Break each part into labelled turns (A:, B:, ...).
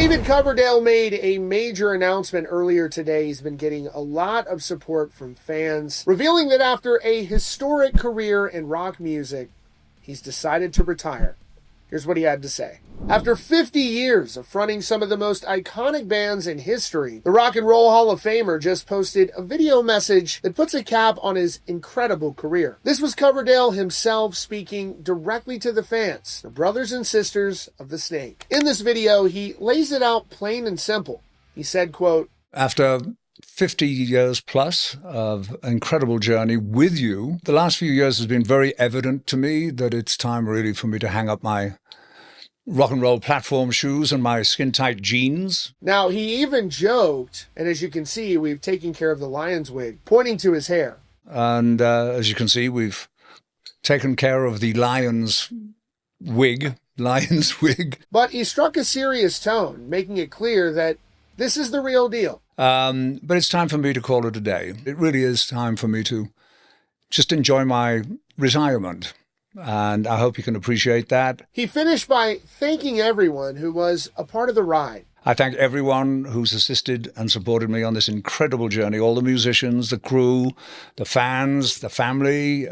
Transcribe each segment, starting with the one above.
A: David Coverdale made a major announcement earlier today. He's been getting a lot of support from fans, revealing that after a historic career in rock music, he's decided to retire. Here's what he had to say. After 50 years of fronting some of the most iconic bands in history, the Rock and Roll Hall of Famer just posted a video message that puts a cap on his incredible career. This was Coverdale himself speaking directly to the fans, the brothers and sisters of the Snake. In this video, he lays it out plain and simple. He said, quote,
B: "After 50 years plus of incredible journey with you, the last few years has been very evident to me that it's time really for me to hang up my rock and roll platform shoes and my skin-tight jeans."
A: Now, he even joked, and as you can see, we've taken care of the lion's wig, pointing to his hair.
B: And as you can see, we've taken care of the lion's wig.
A: But he struck a serious tone, making it clear that this is the real deal.
B: But it's time for me to call it a day. It really is time for me to just enjoy my retirement. And I hope you can appreciate that.
A: He finished by thanking everyone who was a part of the ride.
B: I thank everyone who's assisted and supported me on this incredible journey. All the musicians, the crew, the fans, the family.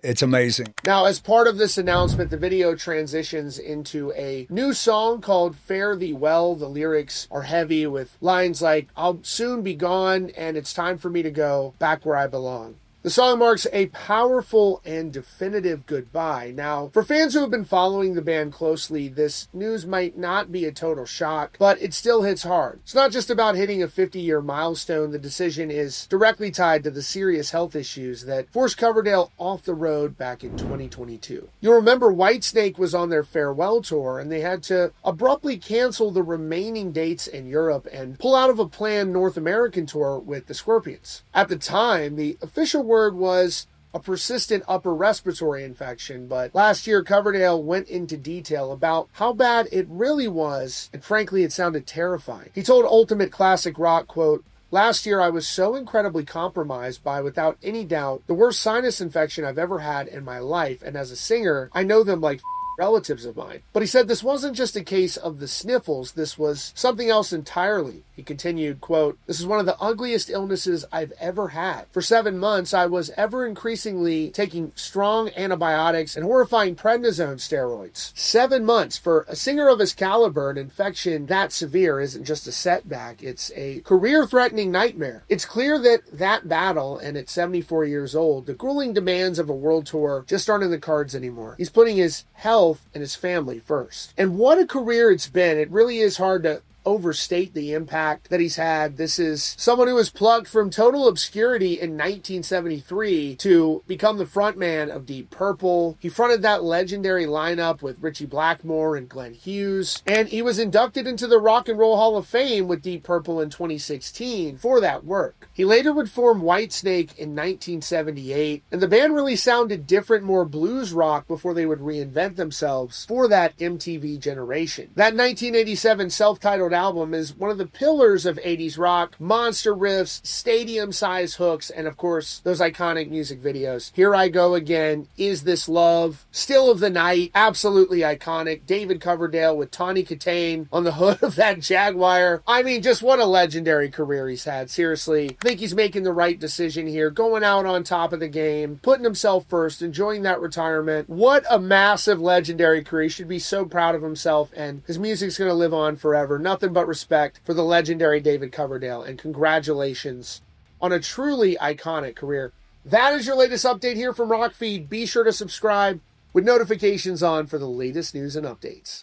B: It's amazing.
A: Now, as part of this announcement, the video transitions into a new song called Fare Thee Well. The lyrics are heavy with lines like, "I'll soon be gone and it's time for me to go back where I belong." The song marks a powerful and definitive goodbye. Now, for fans who have been following the band closely, this news might not be a total shock, but it still hits hard. It's not just about hitting a 50-year milestone. The decision is directly tied to the serious health issues that forced Coverdale off the road back in 2022. You'll remember Whitesnake was on their farewell tour, and they had to abruptly cancel the remaining dates in Europe and pull out of a planned North American tour with the Scorpions. At the time, the official word was a persistent upper respiratory infection, but last year Coverdale went into detail about how bad it really was, and frankly it sounded terrifying. He told Ultimate Classic Rock, quote, "Last year I was so incredibly compromised by, without any doubt, the worst sinus infection I've ever had in my life, and as a singer, I know them like relatives of mine." But he said this wasn't just a case of the sniffles, this was something else entirely. He continued, quote, "This is one of the ugliest illnesses I've ever had. For 7 months, I was ever increasingly taking strong antibiotics and horrifying prednisone steroids. 7 months. For a singer of his caliber, an infection that severe isn't just a setback, it's a career-threatening nightmare." It's clear that battle, and at 74 years old, the grueling demands of a world tour just aren't in the cards anymore. He's putting his health and his family first. And what a career it's been. It really is hard to overstate the impact that he's had. This is someone who was plucked from total obscurity in 1973 to become the frontman of Deep Purple. He fronted that legendary lineup with Ritchie Blackmore and Glenn Hughes, and he was inducted into the Rock and Roll Hall of Fame with Deep Purple in 2016 for that work. He later would form Whitesnake in 1978, and the band really sounded different, more blues rock before they would reinvent themselves for that MTV generation. That 1987 self-titled album is one of the pillars of 80s rock: monster riffs, stadium-sized hooks, and of course, those iconic music videos. Here I Go Again, Is This Love, Still of the Night, absolutely iconic. David Coverdale with Tawny Katane on the hood of that Jaguar. I mean, just what a legendary career he's had. Seriously, I think he's making the right decision here, going out on top of the game, putting himself first, enjoying that retirement. What a massive legendary career. He should be so proud of himself, and his music's going to live on forever. Nothing but respect for the legendary David Coverdale, and congratulations on a truly iconic career. That is your latest update here from Rockfeed. Be sure to subscribe with notifications on for the latest news and updates.